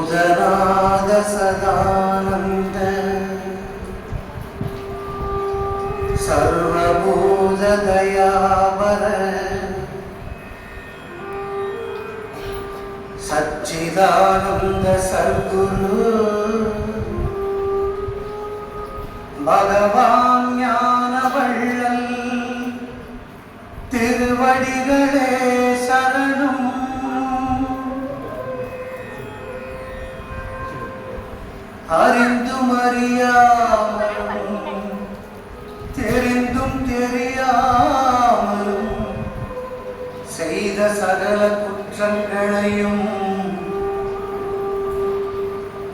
பூதநாத சதானந்த சர்வபூத தயாபர சச்சிதானந்த சர்க்குரு பகவான் ஞானவள்ளல் திருவடிகளே சரணம். அறிந்தும் அறியாமலும் தெரிந்தும் தெரியாமலும் செய்த சகல குற்றங்களையும்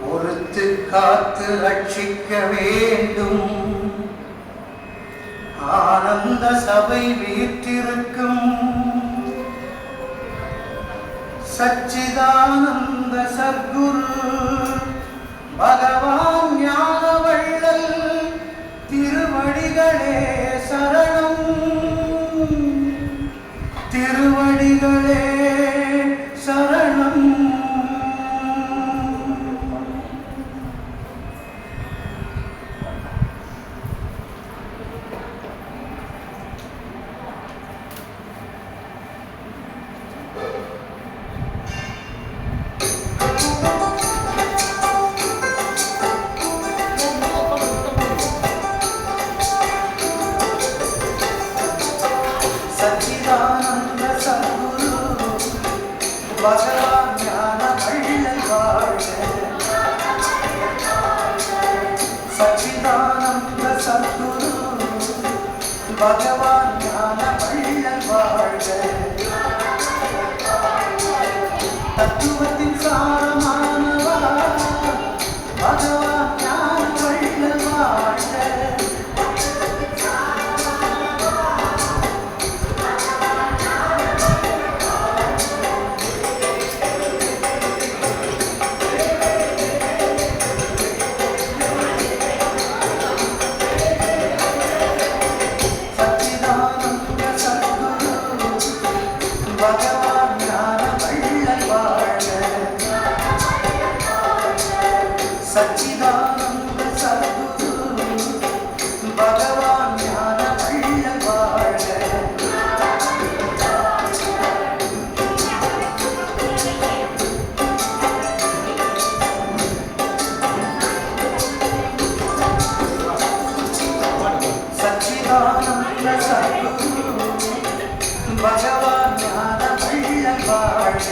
பொறுத்து காத்து ரட்சிக்க வேண்டும். ஆனந்த சபை வீற்றிருக்கும் சச்சிதானந்த சர்க்குரு பகவான் ஞானவள்ளல் திருவடிகளே சரணம். திருவடிகளே சரணம். சச்சிதானந்த சர்க்குரு பகவான் ஞானவள்ளல் வாழ்க. சச்சிதானந்த சர்க்குரு பகவான் ஞானவள்ளல் வாழ்க. தத்துவத்தின் சாரமானவா பகவான் ஞானவள்ளல் வாழ்க. பகவான் ஞானவள்ளல் வாழ்க. சச்சிதானந்த சர்க்குரு பகவான் ஞானவள்ளல் வாழ்க. சச்சிதானந்த சர்க்குரு பகவான் ஞானவள்ளல் வாழ்க.